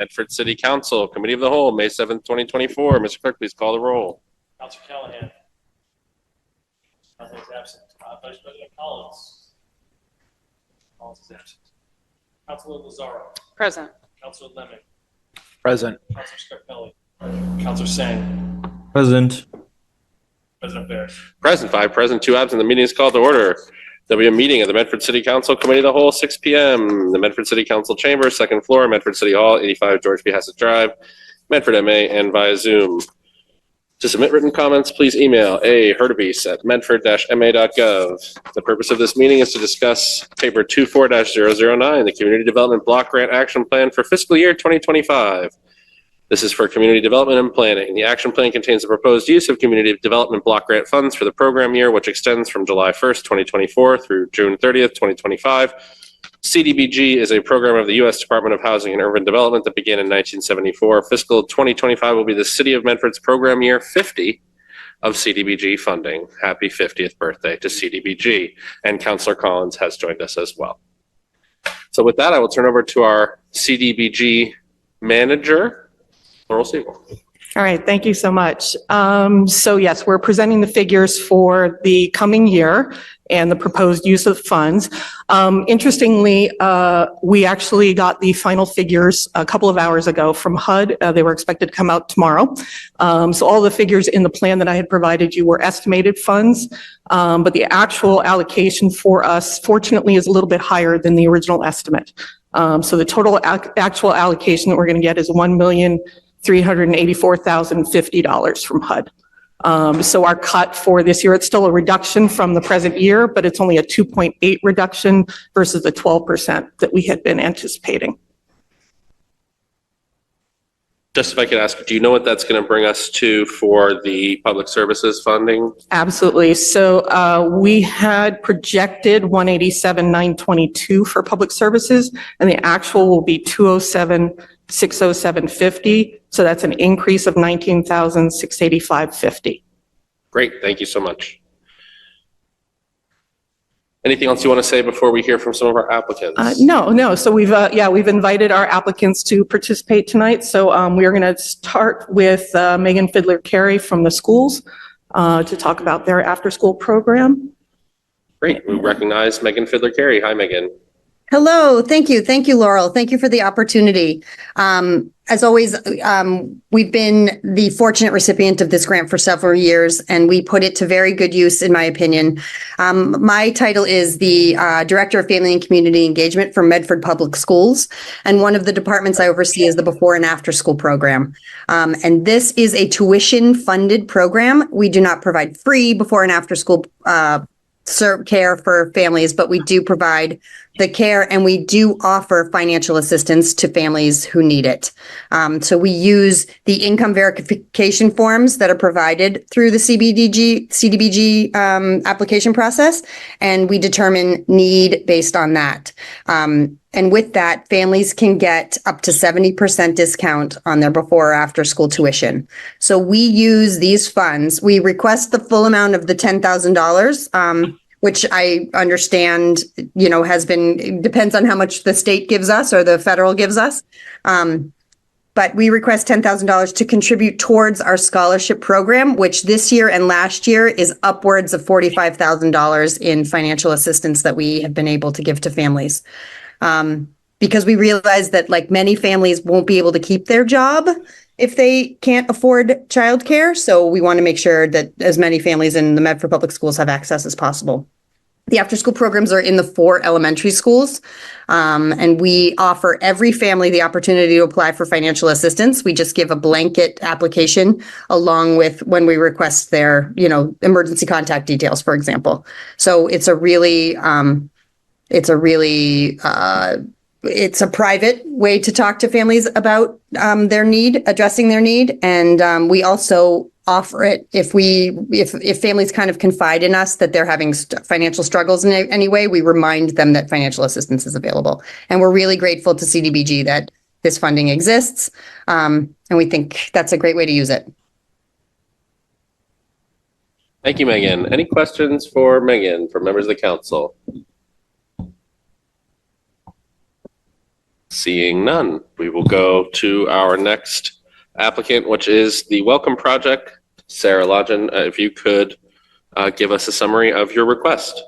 Medford City Council, Committee of the Whole, May 7th, 2024. Mr. Clerk, please call the roll. Councilor Callahan. Callahan is absent. Vice President Collins. Collins is absent. Councilor Lazaro. Present. Councilor Lemon. Present. Councilor Scarpelli. Councilor Sang. Present. President Bears. Present, 5 present, 2 absent. The meeting is called to order. There'll be a meeting of the Medford City Council Committee of the Whole, 6 p.m. The Medford City Council Chamber, 2nd floor, Medford City Hall, 85 George B. Hassett Drive, Medford, MA, and via Zoom. To submit written comments, please email a.hurtubise@medford-ma.gov. The purpose of this meeting is to discuss paper 24-009, the Community Development Block Grant Action Plan for fiscal year 2025. This is for community development and planning. The action plan contains the proposed use of community development block grant funds for the program year, which extends from July 1st, 2024 through June 30th, 2025. CDBG is a program of the U.S. Department of Housing and Urban Development that began in 1974. Fiscal 2025 will be the City of Medford's program year 50 of CDBG funding. Happy 50th birthday to CDBG. And Councillor Collins has joined us as well. So with that, I will turn over to our CDBG manager, Laurel Siegel. All right, thank you so much. So yes, we're presenting the figures for the coming year and the proposed use of funds. Interestingly, we actually got the final figures a couple of hours ago from HUD. They were expected to come out tomorrow. So all the figures in the plan that I had provided you were estimated funds, but the actual allocation for us, fortunately, is a little bit higher than the original estimate. So the total actual allocation that we're going to get is $1,384,050 from HUD. So our cut for this year, it's still a reduction from the present year, but it's only a 2.8 reduction versus the 12% that we had been anticipating. Just if I could ask, do you know what that's going to bring us to for the public services funding? Absolutely. So we had projected 187,922 for public services, and the actual will be 207,607.50. So that's an increase of 19,685.50. Great, thank you so much. Anything else you want to say before we hear from some of our applicants? No. So we've invited our applicants to participate tonight. So we are going to start with Megan Fiddler-Carey from the schools to talk about their after-school program. Great, we recognize Megan Fiddler-Carey. Hi, Megan. Hello, thank you. Thank you, Laurel. Thank you for the opportunity. As always, we've been the fortunate recipient of this grant for several years, and we put it to very good use, in my opinion. My title is the Director of Family and Community Engagement for Medford Public Schools, and one of the departments I oversee is the Before and After School program. And this is a tuition-funded program. We do not provide free before and after school care for families, but we do provide the care, and we do offer financial assistance to families who need it. So we use the income verification forms that are provided through the CDBG application process, and we determine need based on that. And with that, families can get up to 70% discount on their before or after school tuition. So we use these funds. We request the full amount of the $10,000, which I understand, depends on how much the state gives us or the federal gives us. But we request $10,000 to contribute towards our scholarship program, which this year and last year is upwards of $45,000 in financial assistance that we have been able to give to families. Because we realize that, like, many families won't be able to keep their job if they can't afford childcare. So we want to make sure that as many families in the Medford Public Schools have access as possible. The after-school programs are in the 4 elementary schools, and we offer every family the opportunity to apply for financial assistance. We just give a blanket application along with when we request their, emergency contact details, for example. So it's a private way to talk to families about addressing their need. And we also offer it if families kind of confide in us that they're having financial struggles in any way, we remind them that financial assistance is available. And we're really grateful to CDBG that this funding exists. And we think that's a great way to use it. Thank you, Megan. Any questions for Megan from members of the council? Seeing none, we will go to our next applicant, which is the Welcome Project. Sarah Lodgen, if you could give us a summary of your request.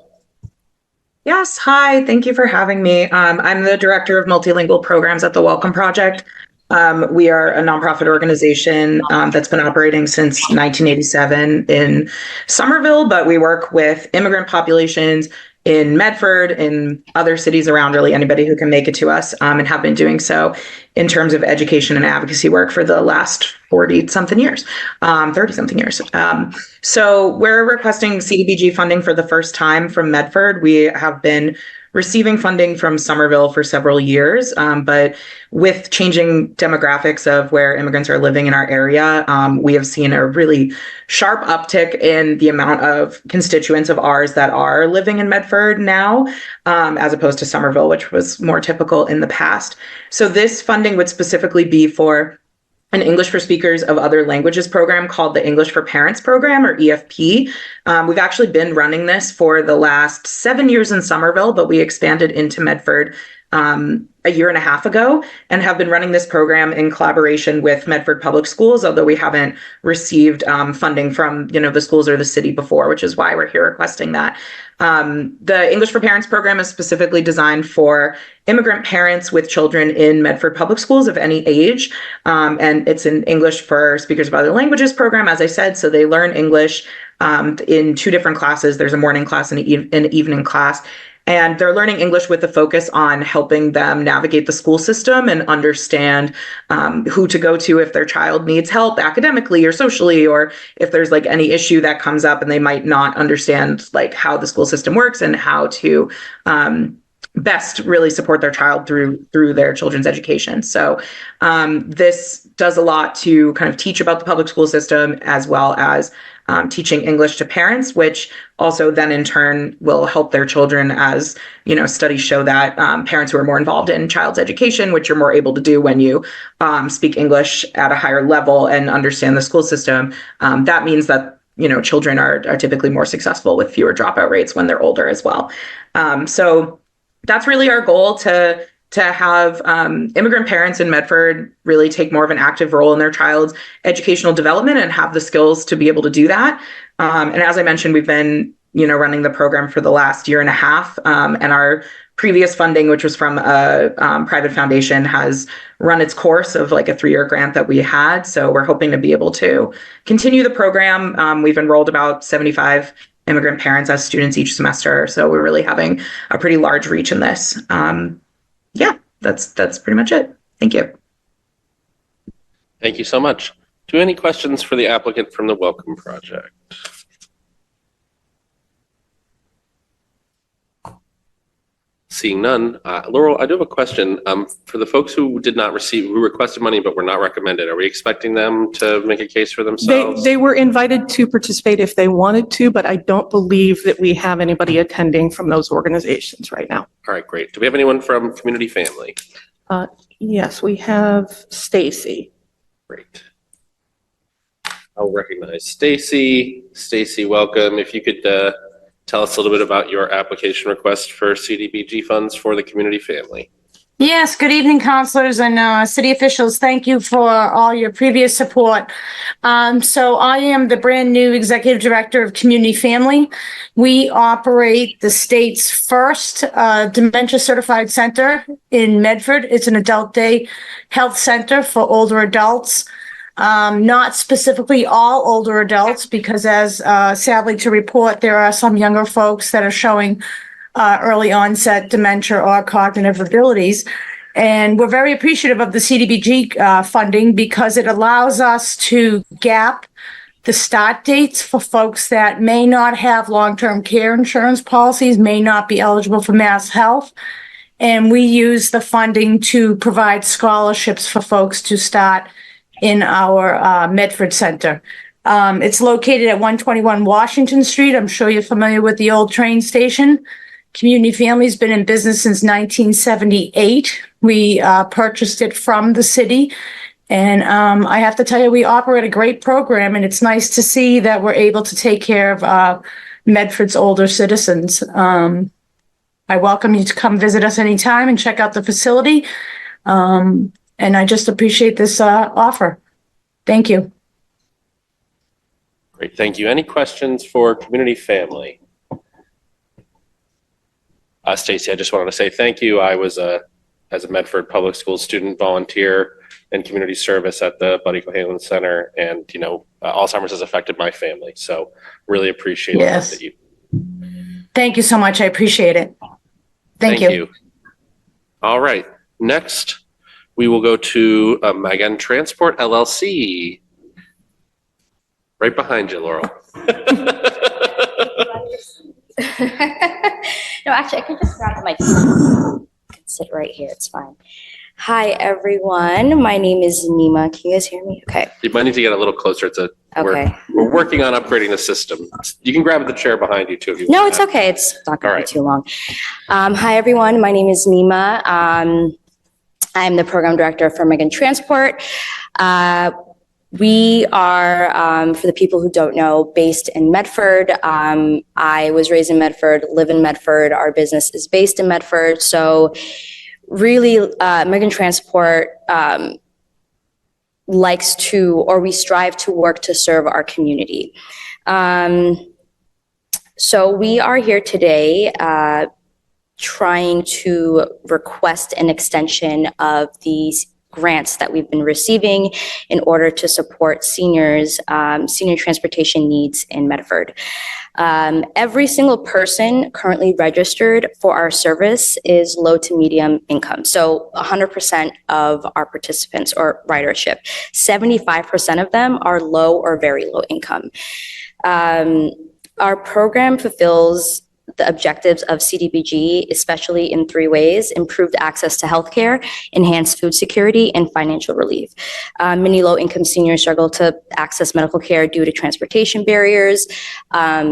Yes, hi, thank you for having me. I'm the Director of Multilingual Programs at the Welcome Project. We are a nonprofit organization that's been operating since 1987 in Somerville, but we work with immigrant populations in Medford, in other cities around, really anybody who can make it to us, and have been doing so in terms of education and advocacy work for the last 40-something years, 30-something years. So we're requesting CDBG funding for the first time from Medford. We have been receiving funding from Somerville for several years, but with changing demographics of where immigrants are living in our area, we have seen a really sharp uptick in the amount of constituents of ours that are living in Medford now, as opposed to Somerville, which was more typical in the past. So this funding would specifically be for an English for Speakers of Other Languages program called the English for Parents program, or EFP. We've actually been running this for the last 7 years in Somerville, but we expanded into Medford a year and a half ago, and have been running this program in collaboration with Medford Public Schools, although we haven't received funding from the schools or the city before, which is why we're here requesting that. The English for Parents program is specifically designed for immigrant parents with children in Medford Public Schools of any age, and it's an English for Speakers of Other Languages program, as I said, so they learn English in 2 different classes. There's a morning class and an evening class. And they're learning English with a focus on helping them navigate the school system and understand who to go to if their child needs help academically or socially, or if there's like any issue that comes up and they might not understand like how the school system works and how to best really support their child through their children's education. So this does a lot to kind of teach about the public school system, as well as teaching English to parents, which also then in turn will help their children, as studies show that parents who are more involved in child's education, which you're more able to do when you speak English at a higher level and understand the school system, that means that children are typically more successful with fewer dropout rates when they're older as well. So that's really our goal, to have immigrant parents in Medford really take more of an active role in their child's educational development and have the skills to be able to do that. And as I mentioned, we've been, running the program for the last year and a half. And our previous funding, which was from a private foundation, has run its course of like a 3-year grant that we had. So we're hoping to be able to continue the program. We've enrolled about 75 immigrant parents as students each semester. So we're really having a pretty large reach in this. Yeah, that's pretty much it. Thank you. Thank you so much. Do any questions for the applicant from the Welcome Project? Seeing none, Laurel, I do have a question. For the folks who who requested money but were not recommended, are we expecting them to make a case for themselves? They were invited to participate if they wanted to, but I don't believe that we have anybody attending from those organizations right now. All right, great. Do we have anyone from Community Family? Yes, we have Stacy. Great. I'll recognize Stacy. Stacy, welcome. If you could tell us a little bit about your application request for CDBG funds for the Community Family. Yes, good evening, counselors and city officials. Thank you for all your previous support. So I am the brand new executive director of Community Family. We operate the state's first dementia certified center in Medford. It's an adult day health center for older adults. Not specifically all older adults, because as sadly to report, there are some younger folks that are showing early onset dementia or cognitive abilities. And we're very appreciative of the CDBG funding, because it allows us to gap the start dates for folks that may not have long-term care insurance policies, may not be eligible for Mass Health. And we use the funding to provide scholarships for folks to start in our Medford Center. It's located at 121 Washington Street. I'm sure you're familiar with the old train station. Community Family's been in business since 1978. We purchased it from the city. And I have to tell you, we operate a great program, and it's nice to see that we're able to take care of Medford's older citizens. I welcome you to come visit us anytime and check out the facility. And I just appreciate this offer. Thank you. Great, thank you. Any questions for community family? Stacy, I just wanted to say thank you. I was as a Medford Public Schools student volunteer in community service at the Buddy Cohalan Center, and Alzheimer's has affected my family, so really appreciate the work Yes. that you. Thank you so much. I appreciate it. Thank you. All right, next we will go to Megan Transport LLC. Right behind you, Laurel. No, actually, I can just grab the mic. I can sit right here. It's fine. Hi, everyone. My name is Nima. Can you guys hear me? Okay. You might need to get a little closer. Okay. We're working on upgrading the system. You can grab the chair behind you too if you No, want. it's okay. It's not going All to right. be too long. Hi, everyone. My name is Nima. I'm the program director for Megan Transport. We are, for the people who don't know, based in Medford. I was raised in Medford, live in Medford. Our business is based in Medford. So really, Megan Transport likes to, or we strive to work to serve our community. So we are here today trying to request an extension of these grants that we've been receiving in order to support seniors, senior transportation needs in Medford. Every single person currently registered for our service is low to medium income. So 100% of our participants or ridership, 75% of them are low or very low income. Our program fulfills the objectives of CDBG, especially in 3 ways: improved access to healthcare, enhanced food security, and financial relief. Many low-income seniors struggle to access medical care due to transportation barriers. A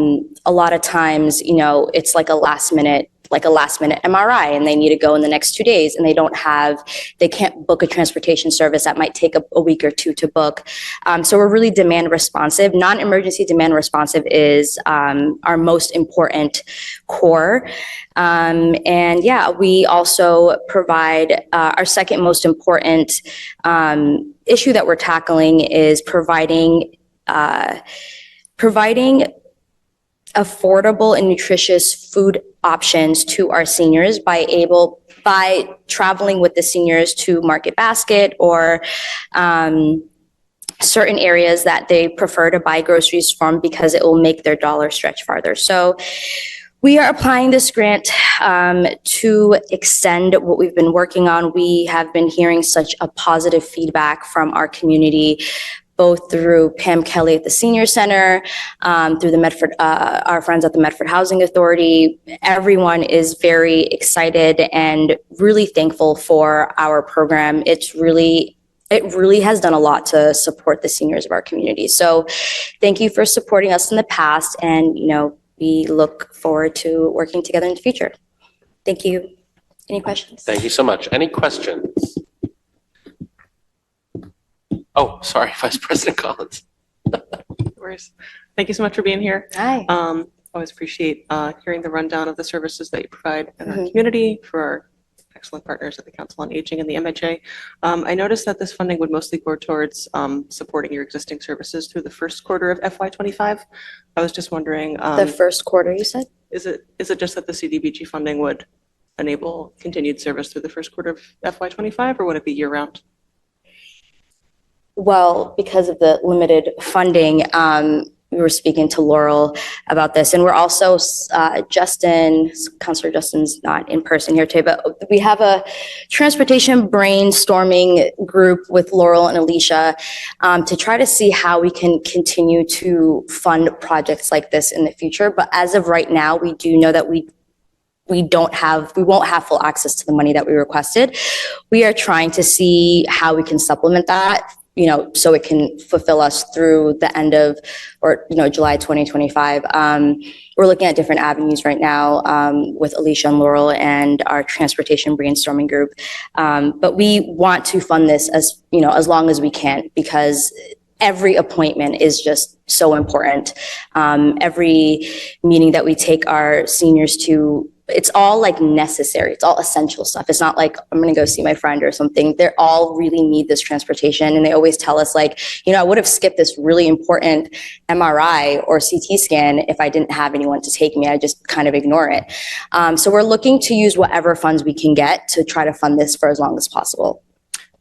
lot of times, it's like a last minute MRI, and they need to go in the next 2 days, and they can't book a transportation service that might take a week or 2 to book. So we're really demand responsive. Non-emergency demand responsive is our most important core. And yeah, we also provide our second most important issue that we're tackling is providing affordable and nutritious food options to our seniors by traveling with the seniors to Market Basket or certain areas that they prefer to buy groceries from because it will make their dollar stretch farther. So we are applying this grant to extend what we've been working on. We have been hearing such a positive feedback from our community, both through Pam Kelly at the Senior Center, through the Medford, our friends at the Medford Housing Authority. Everyone is very excited and really thankful for our program. It really has done a lot to support the seniors of our community. So thank you for supporting us in the past, and we look forward to working together in the future. Thank you. Any questions? Thank you so much. Any questions? Oh, sorry, Vice President Collins. Thank you so much for being here. Hi. Always appreciate hearing the rundown of the services that you provide in our Mhm. community for our excellent partners at the Council on Aging and the MHA. I noticed that this funding would mostly go towards supporting your existing services through the first quarter of FY25. I was just wondering, The first quarter, you said? is it just that the CDBG funding would enable continued service through the first quarter of FY25, or would it be year-round? Well, because of the limited funding, we were speaking to Laurel about this, and we're also, Councilor Justin's not in person here today, but we have a transportation brainstorming group with Laurel and Alicia to try to see how we can continue to fund projects like this in the future. But as of right now, we do know that we won't have full access to the money that we requested. We are trying to see how we can supplement that, so it can fulfill us through the end of, July 2025. We're looking at different avenues right now with Alicia and Laurel and our transportation brainstorming group. But we want to fund this as long as we can, because every appointment is just so important. Every meeting that we take our seniors to it's all like necessary. It's all essential stuff. It's not like I'm going to go see my friend or something. They all really need this transportation. And they always tell us like, I would have skipped this really important MRI or CT scan if I didn't have anyone to take me. I just kind of ignore it. So we're looking to use whatever funds we can get to try to fund this for as long as possible.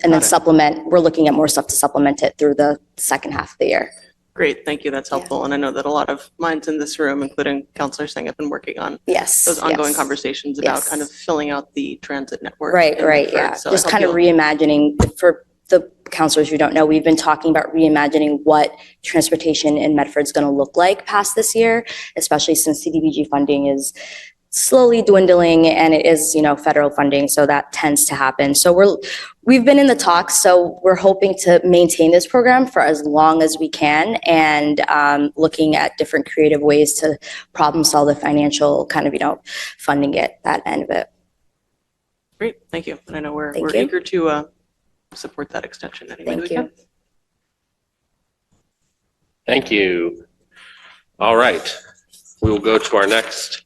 And then we're looking at more stuff to supplement it through the second half of the year. Great, thank you, that's helpful. And I know that a lot of minds in this room, including Counselor Singh, have been working on those ongoing conversations about kind of filling out the transit network. Right, in yeah. Medford. So I Just hope kind of you'll- reimagining, for the counselors who don't know, we've been talking about reimagining what transportation in Medford's going to look like past this year, especially since CDBG funding is slowly dwindling and it is, federal funding. So that tends to happen. So we've been in the talks. So we're hoping to maintain this program for as long as we can and looking at different creative ways to problem solve the financial kind of, funding it, that end of it. Great, thank you. And I know we're Thank you. eager to support that extension any way we Thank you. can. Thank you. All right, we will go to our next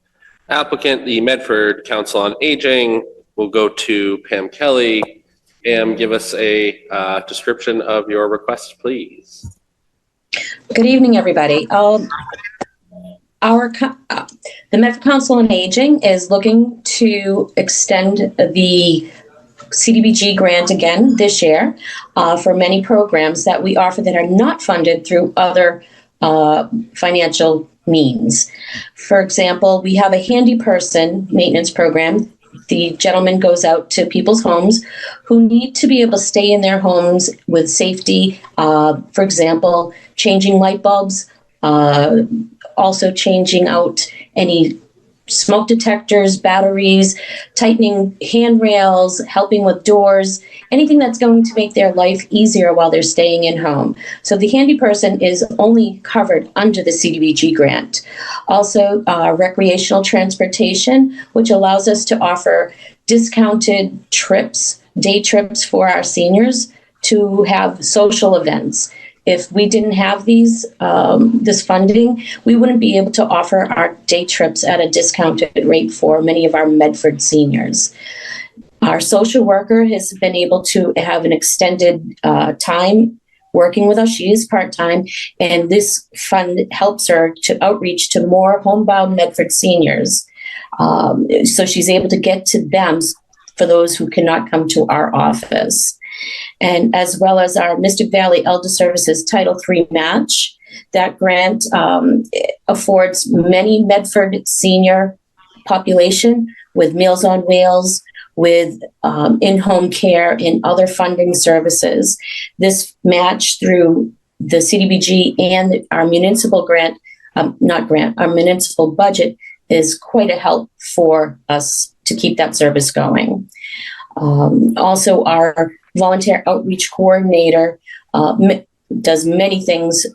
applicant, the Medford Council on Aging. We'll go to Pam Kelly. Pam, give us a description of your request, please. Good evening, everybody. The Medford Council on Aging is looking to extend the CDBG grant again this year for many programs that we offer that are not funded through other financial means. For example, we have a handy person maintenance program. The gentleman goes out to people's homes who need to be able to stay in their homes with safety. For example, changing light bulbs, also changing out any smoke detectors, batteries, tightening handrails, helping with doors, anything that's going to make their life easier while they're staying in home. So the handy person is only covered under the CDBG grant. Also, recreational transportation, which allows us to offer discounted trips, day trips for our seniors to have social events. If we didn't have this funding, we wouldn't be able to offer our day trips at a discounted rate for many of our Medford seniors. Our social worker has been able to have an extended time working with us. She is part-time, and this fund helps her to outreach to more homebound Medford seniors. So she's able to get to them for those who cannot come to our office. And as well as our Mystic Valley Elder Services Title III match. That grant affords many Medford senior population with Meals on Wheels, with in-home care and other funding services. This match through the CDBG and our municipal grant, our municipal budget is quite a help for us to keep that service going. Also, our volunteer outreach coordinator does many things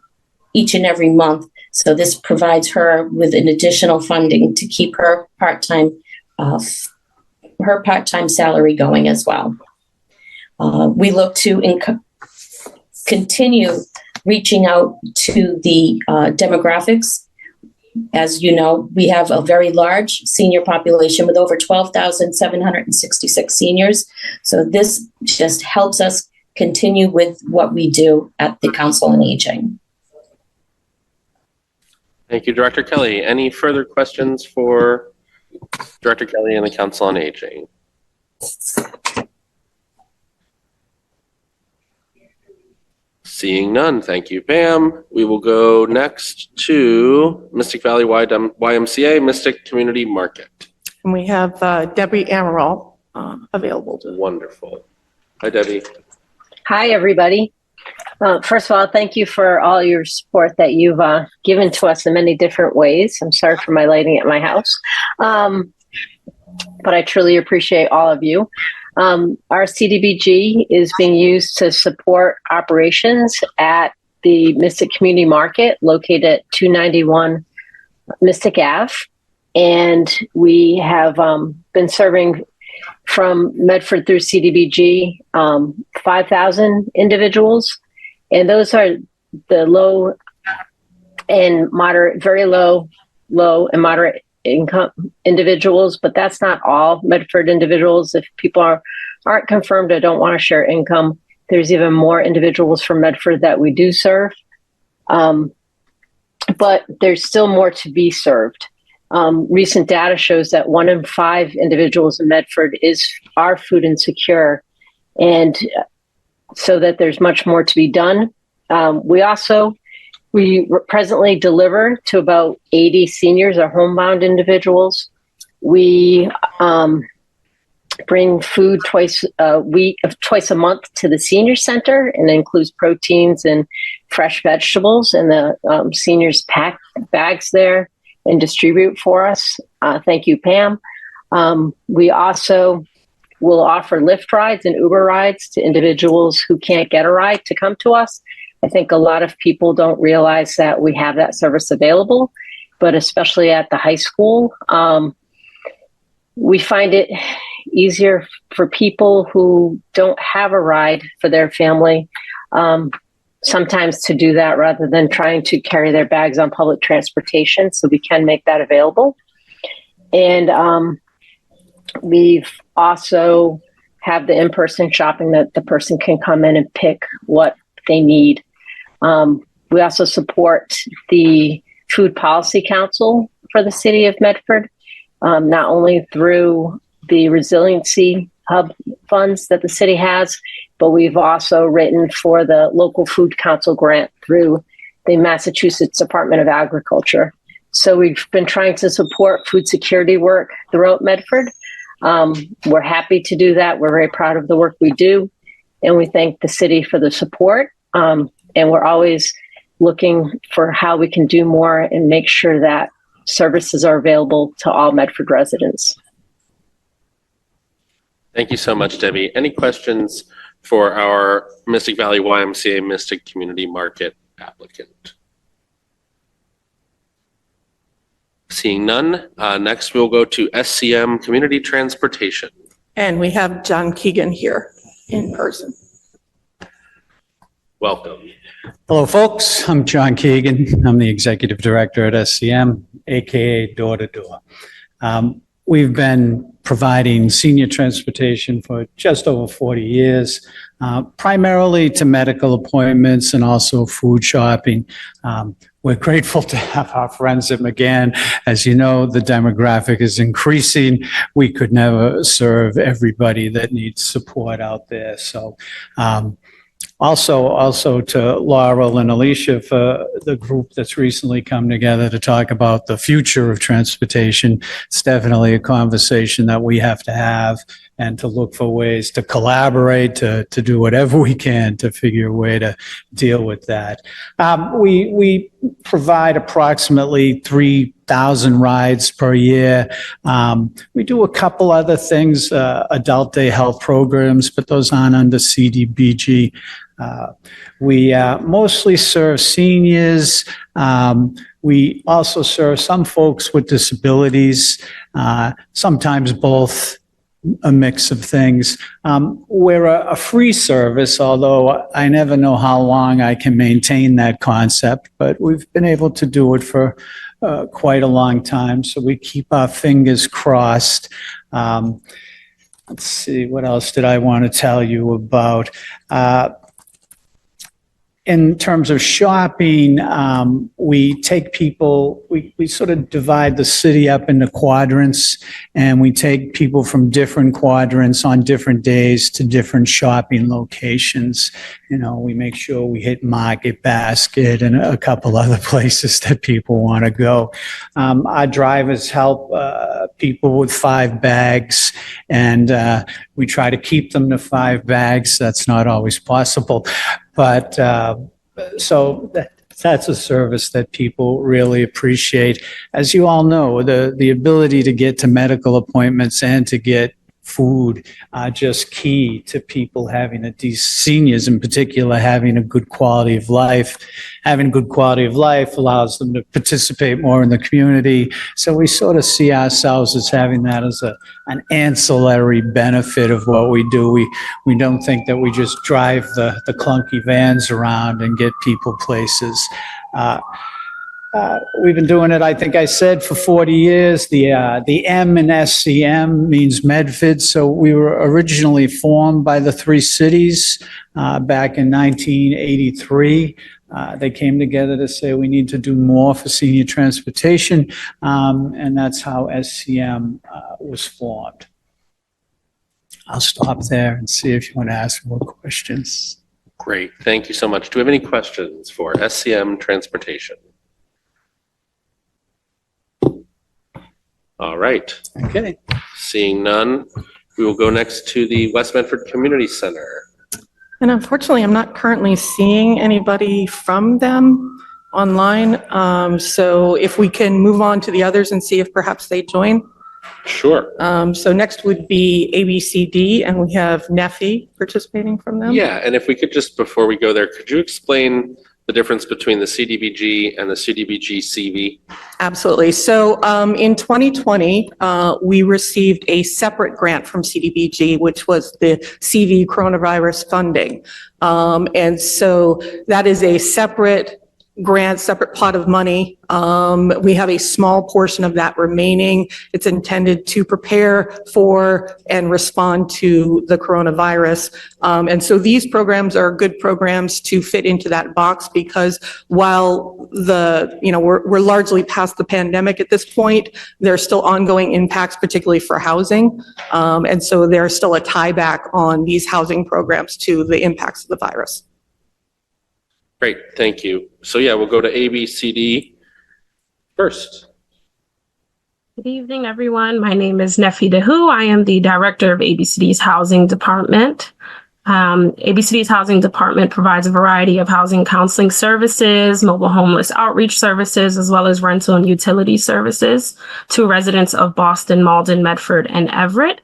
each and every month. So this provides her with an additional funding to keep her part-time salary going as well. We look to continue reaching out to the demographics. As you know, we have a very large senior population with over 12,766 seniors. So this just helps us continue with what we do at the Council on Aging. Thank you, Director Kelly. Any further questions for Director Kelly and the Council on Aging? Seeing none, thank you, Pam. We will go next to Mystic Valley YMCA Mystic Community Market. And we have Debbie Amaral available to. Wonderful. Hi, Debbie. Hi, everybody. First of all, thank you for all your support that you've given to us in many different ways. I'm sorry for my lighting at my house, but I truly appreciate all of you. Our CDBG is being used to support operations at the Mystic Community Market located at 291 Mystic Ave. And we have been serving from Medford through CDBG 5,000 individuals. And those are the low and moderate, very low and moderate income individuals, but that's not all Medford individuals. If people aren't confirmed or don't want to share income, there's even more individuals from Medford that we do serve. But there's still more to be served. Recent data shows that 1 in 5 individuals in Medford are food insecure, and so that there's much more to be done. We presently deliver to about 80 seniors or homebound individuals. We bring food twice a month to the senior center, and it includes proteins and fresh vegetables, and the seniors pack bags there and distribute for us. Thank you, Pam. We also will offer Lyft rides and Uber rides to individuals who can't get a ride to come to us. I think a lot of people don't realize that we have that service available, but especially at the high school, we find it easier for people who don't have a ride for their family, sometimes to do that rather than trying to carry their bags on public transportation. So we can make that available. And we've also have the in-person shopping that the person can come in and pick what they need. We also support the Food Policy Council for the City of Medford, not only through the Resiliency Hub funds that the city has, but we've also written for the Local Food Council grant through the Massachusetts Department of Agriculture. So we've been trying to support food security work throughout Medford. We're happy to do that. We're very proud of the work we do, and we thank the city for the support. And we're always looking for how we can do more and make sure that services are available to all Medford residents. Thank you so much, Debbie. Any questions for our Mystic Valley YMCA Mystic Community Market applicant? Seeing none, next we'll go to SCM Community Transportation. And we have John Keegan here in person. Welcome. Hello, folks. I'm John Keegan. I'm the Executive Director at SCM, AKA Door to Door. We've been providing senior transportation for just over 40 years, primarily to medical appointments and also food shopping. We're grateful to have our friends at McGann. As you know, the demographic is increasing. We could never serve everybody that needs support out there. So, also to Laurel and Alicia for the group that's recently come together to talk about the future of transportation. It's definitely a conversation that we have to have, and to look for ways to collaborate, to do whatever we can to figure a way to deal with that. We provide approximately 3,000 rides per year. We do a couple other things, adult day health programs, but those aren't under CDBG. We mostly serve seniors. We also serve some folks with disabilities, sometimes both, a mix of things. We're a free service, although I never know how long I can maintain that concept, but we've been able to do it for quite a long time, so we keep our fingers crossed. Let's see, what else did I want to tell you about? In terms of shopping, we take people, we sort of divide the city up into quadrants, and we take people from different quadrants on different days to different shopping locations. You know, we make sure we hit Market Basket and a couple other places that people want to go. Our drivers help people with 5 bags, and we try to keep them to 5 bags. That's not always possible. But so that's a service that people really appreciate. As you all know, the ability to get to medical appointments and to get food are just key to people having seniors in particular, having a good quality of life. Having good quality of life allows them to participate more in the community. So we sort of see ourselves as having that as an ancillary benefit of what we do. We don't think that we just drive the clunky vans around and get people places. We've been doing it, I think I said, for 40 years. The M in SCM means Medford. So we were originally formed by the three cities back in 1983. They came together to say we need to do more for senior transportation. And that's how SCM was formed. I'll stop there and see if you want to ask more questions. Great. Thank you so much. Do we have any questions for SCM Transportation? All right. Okay. Seeing none, we will go next to the West Medford Community Center. And unfortunately, I'm not currently seeing anybody from them online. So if we can move on to the others and see if perhaps they join. Sure. So next would be ABCD, and we have Neffy participating from them. Yeah, and if we could just, before we go there, could you explain the difference between the CDBG and the CDBG CV? Absolutely. So in 2020, we received a separate grant from CDBG, which was the CV coronavirus funding. And so that is a separate grant, separate pot of money. We have a small portion of that remaining. It's intended to prepare for and respond to the coronavirus. And so these programs are good programs to fit into that box because while we're largely past the pandemic at this point, there are still ongoing impacts, particularly for housing. And so there's still a tie back on these housing programs to the impacts of the virus. Great, thank you. So yeah, we'll go to ABCD first. Good evening, everyone. My name is Neffy Dahu. I am the director of ABCD's Housing Department. ABCD's Housing Department provides a variety of housing counseling services, mobile homeless outreach services, as well as rental and utility services to residents of Boston, Malden, Medford, and Everett.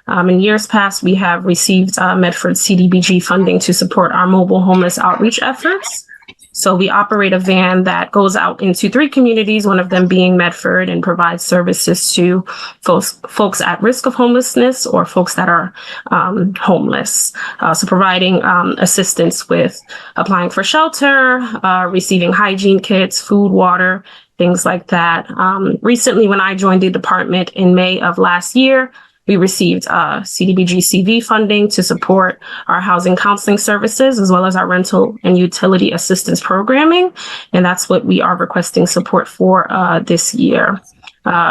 In years past, we have received Medford CDBG funding to support our mobile homeless outreach efforts. So we operate a van that goes out into 3 communities, one of them being Medford, and provides services to folks at risk of homelessness or folks that are homeless. So providing assistance with applying for shelter, receiving hygiene kits, food, water, things like that. Recently, when I joined the department in May of last year, we received CDBG CV funding to support our housing counseling services, as well as our rental and utility assistance programming. And that's what we are requesting support for this year.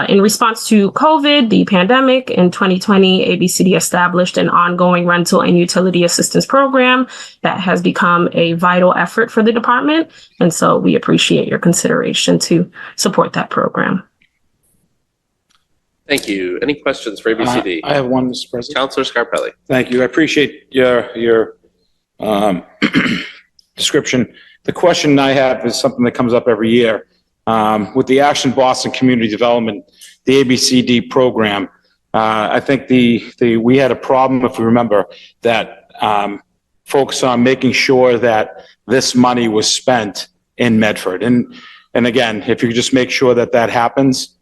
In response to COVID, the pandemic, in 2020, ABCD established an ongoing rental and utility assistance program that has become a vital effort for the department. And so we appreciate your consideration to support that program. Thank you. Any questions for ABCD? I have one, Mr. President. Councilor Scarpelli. Thank you. I appreciate your description. The question I have is something that comes up every year. With the Action Boston Community Development, the ABCD program, I think we had a problem, if you remember, that focus on making sure that this money was spent in Medford. And again, if you could just make sure that that happens,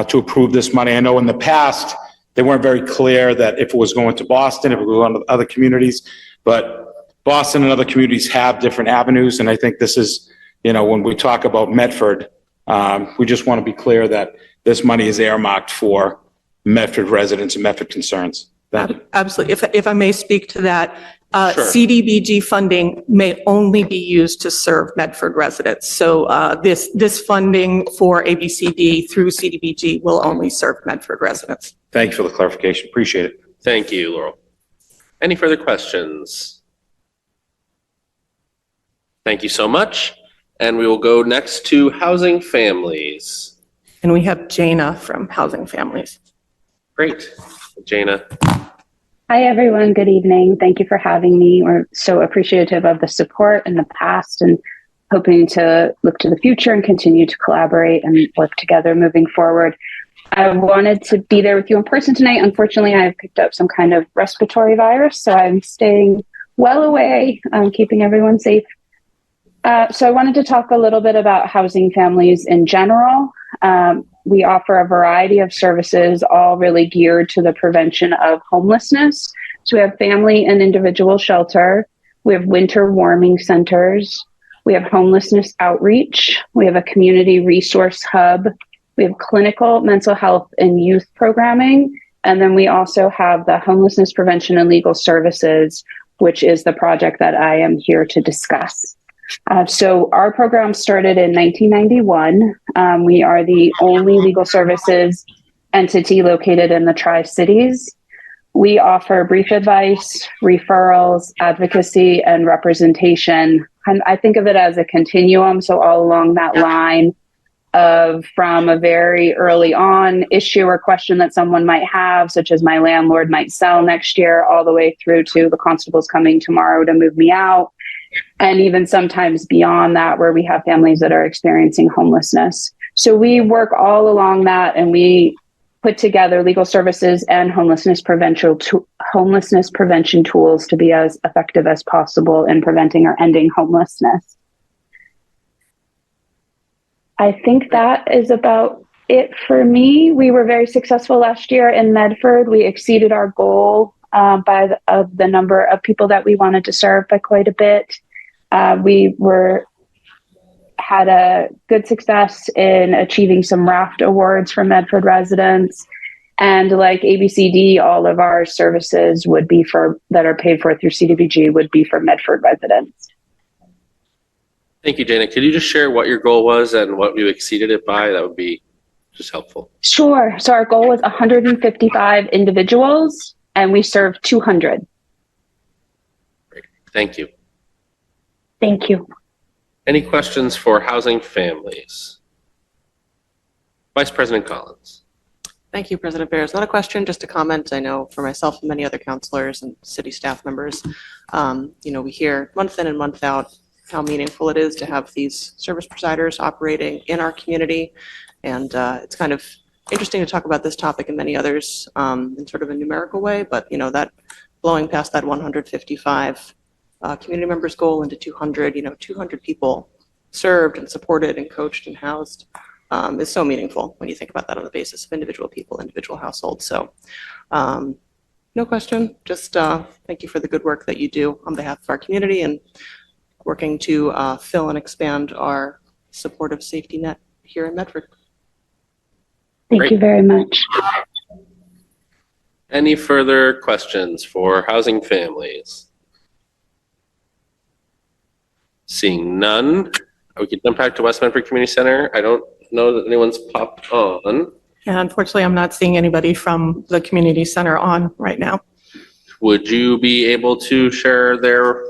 to approve this money. I know in the past, they weren't very clear that if it was going to Boston, if it was going to other communities, but Boston and other communities have different avenues. And I think this is, when we talk about Medford, we just want to be clear that this money is earmarked for Medford residents and Medford concerns. Absolutely. If I may speak to that, Sure. CDBG funding may only be used to serve Medford residents. So this funding for ABCD through CDBG will only serve Medford residents. Thank you for the clarification. Appreciate it. Thank you, Laurel. Any further questions? Thank you so much. And we will go next to Housing Families. And we have Jana from Housing Families. Great. Jana. Hi, everyone. Good evening. Thank you for having me. We're so appreciative of the support in the past and hoping to look to the future and continue to collaborate and work together moving forward. I wanted to be there with you in person tonight. Unfortunately, I have picked up some kind of respiratory virus, so I'm staying well away, keeping everyone safe. So I wanted to talk a little bit about Housing Families in general. We offer a variety of services, all really geared to the prevention of homelessness. So we have family and individual shelter. We have winter warming centers. We have homelessness outreach. We have a community resource hub. We have clinical mental health and youth programming. And then we also have the homelessness prevention and legal services, which is the project that I am here to discuss. So our program started in 1991. We are the only legal services entity located in the Tri-Cities. We offer brief advice, referrals, advocacy, and representation. And I think of it as a continuum. So all along that line of from a very early on issue or question that someone might have, such as my landlord might sell next year, all the way through to the constable's coming tomorrow to move me out. And even sometimes beyond that, where we have families that are experiencing homelessness. So we work all along that, and we put together legal services and homelessness prevention tools to be as effective as possible in preventing or ending homelessness. I think that is about it for me. We were very successful last year in Medford. We exceeded our goal by the number of people that we wanted to serve by quite a bit. We had a good success in achieving some RAFT awards for Medford residents. And like ABCD, all of our services that are paid for through CDBG would be for Medford residents. Thank you, Jana. Could you just share what your goal was and what you exceeded it by? That would be just helpful. Sure. So our goal was 155 individuals, and we served 200. Great. Thank you. Thank you. Any questions for housing families? Vice President Collins. Thank you, President Bears. Not a question, just a comment. I know for myself and many other counselors and city staff members, we hear month in and month out how meaningful it is to have these service providers operating in our community. And it's kind of interesting to talk about this topic and many others in sort of a numerical way, but that blowing past that 155 community members goal into 200, 200 people served and supported and coached and housed is so meaningful when you think about that on the basis of individual people, individual households. So no question, just thank you for the good work that you do on behalf of our community and working to fill and expand our supportive safety net here in Medford. Thank you very much. Any further questions for housing families? Seeing none, we can jump back to West Medford Community Center. I don't know that anyone's popped on. And unfortunately, I'm not seeing anybody from the community center on right now. Would you be able to share their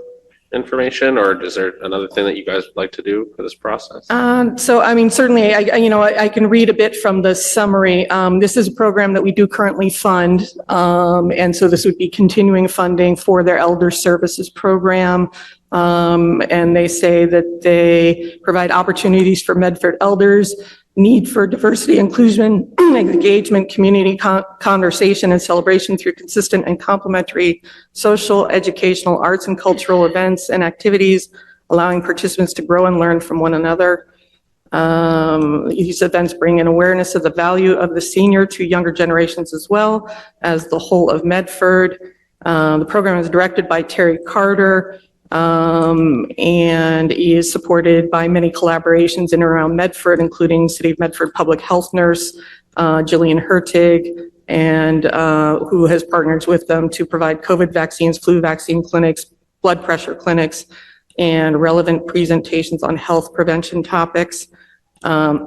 information, or is there another thing that you guys would like to do for this process? Certainly, I can read a bit from the summary. This is a program that we do currently fund. And so this would be continuing funding for their elder services program. And they say that they provide opportunities for Medford elders, need for diversity, inclusion, engagement, community conversation, and celebration through consistent and complementary social, educational, arts, and cultural events and activities, allowing participants to grow and learn from one another. These events bring an awareness of the value of the senior to younger generations as well as the whole of Medford. The program is directed by Terry Carter, and is supported by many collaborations in and around Medford, including City of Medford Public Health Nurse, Jillian Hertig, and who has partnered with them to provide COVID vaccines, flu vaccine clinics, blood pressure clinics, and relevant presentations on health prevention topics.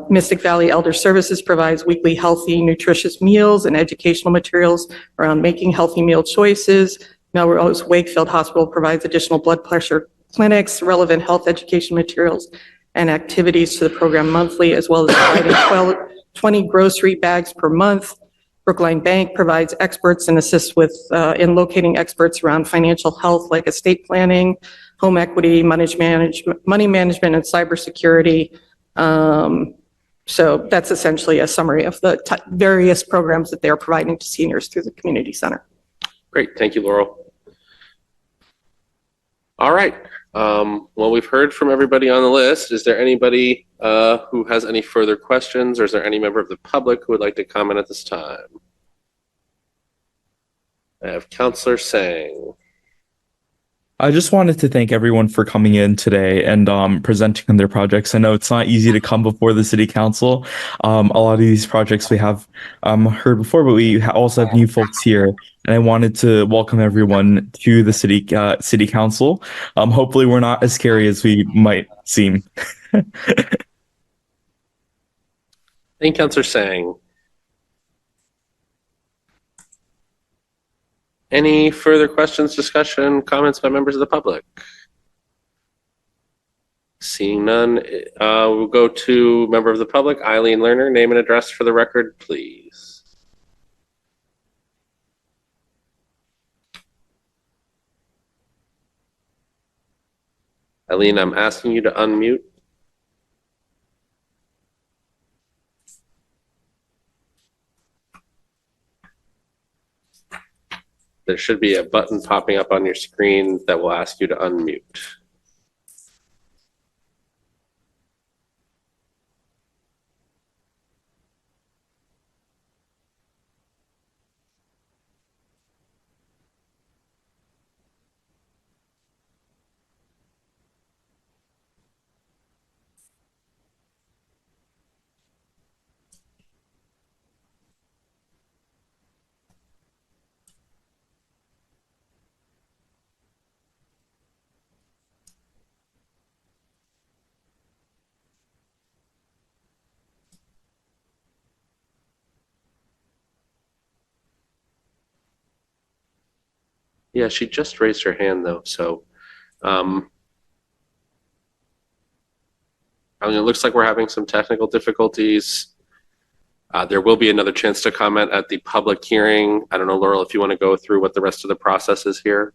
Mystic Valley Elder Services provides weekly healthy, nutritious meals and educational materials around making healthy meal choices. Melrose Wakefield Hospital provides additional blood pressure clinics, relevant health education materials, and activities to the program monthly, as well as providing 20 grocery bags per month. Brookline Bank provides experts and assists with in locating experts around financial health, like estate planning, home equity, money management, and cybersecurity. So that's essentially a summary of the various programs that they're providing to seniors through the community center. Great, thank you, Laurel. All right, well, we've heard from everybody on the list. Is there anybody who has any further questions, or is there any member of the public who would like to comment at this time? I have Counselor Sang. I just wanted to thank everyone for coming in today and presenting on their projects. I know it's not easy to come before the city council. A lot of these projects we have heard before, but we also have new folks here. And I wanted to welcome everyone to the city council. Hopefully we're not as scary as we might seem. Thank you, Councilor Sang. Any further questions, discussion, comments by members of the public? Seeing none, we'll go to member of the public, Eileen Lerner. Name and address for the record, please. Eileen, I'm asking you to unmute. There should be a button popping up on your screen that will ask you to unmute. Yeah, she just raised her hand though, so I mean, it looks like we're having some technical difficulties. There will be another chance to comment at the public hearing. I don't know, Laurel, if you want to go through what the rest of the process is here.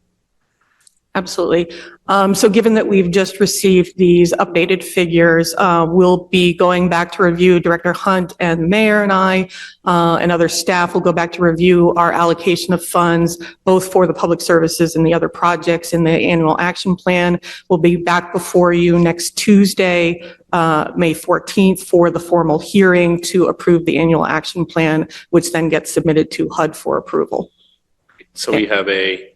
Absolutely. So given that we've just received these updated figures, we'll be going back to review. Director Hunt and the mayor and I and other staff will go back to review our allocation of funds, both for the public services and the other projects in the annual action plan. We'll be back before you next Tuesday, May 14th, for the formal hearing to approve the annual action plan, which then gets submitted to HUD for approval. So we have a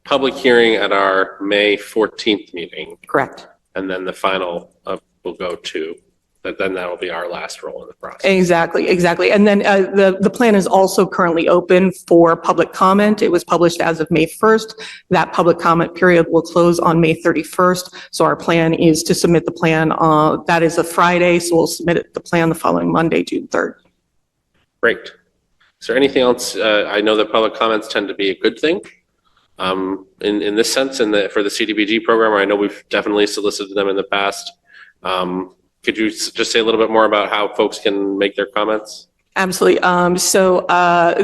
public hearing at our May 14th meeting. Correct. And then the final will go to, but then that will be our last roll in the process. Exactly. And then the plan is also currently open for public comment. It was published as of May 1st. That public comment period will close on May 31st. So our plan is to submit the plan. That is a Friday, so we'll submit the plan the following Monday, June 3rd. Great. Is there anything else? I know that public comments tend to be a good thing. In this sense, for the CDBG program, I know we've definitely solicited them in the past. Could you just say a little bit more about how folks can make their comments? Absolutely. So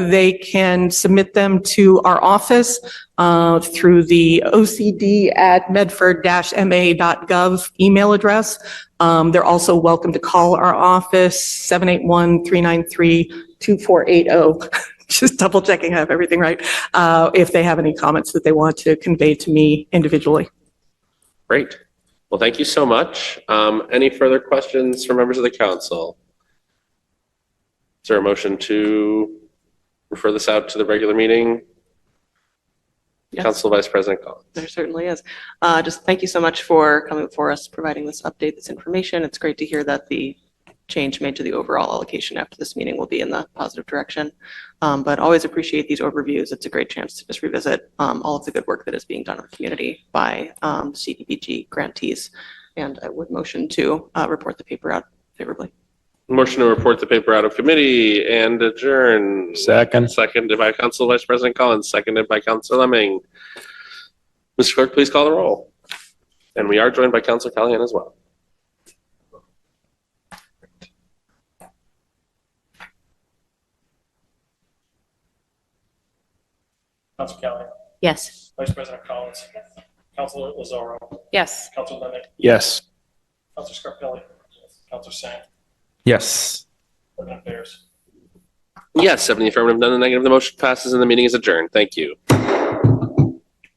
they can submit them to our office through the ocd@medford-ma.gov email address. They're also welcome to call our office, 781-393-2480. Just double checking I have everything right. If they have any comments that they want to convey to me individually. Great. Well, thank you so much. Any further questions from members of the council? Is there a motion to refer this out to the regular meeting? Yes. Council Vice President Collins. There certainly is. Just thank you so much for coming before us, providing this update, this information. It's great to hear that the change made to the overall allocation after this meeting will be in the positive direction. But always appreciate these overviews. It's a great chance to just revisit all of the good work that is being done in our community by CDBG grantees. And I would motion to report the paper out favorably. Motion to report the paper out of committee and adjourn. Seconded by Council Vice President Collins, seconded by Councilor Lemming. Mr. Clerk, please call the roll. And we are joined by Councilor Callahan as well. Councilor Callahan. Yes. Vice President Collins. Councilor Lazaro. Yes. Councilor Lemon. Yes. Councilor Scarpelli. Councilor Sang. Yes. President Bears. Yes, 7 in the affirmative, none in the negative. The motion passes and the meeting is adjourned. Thank you.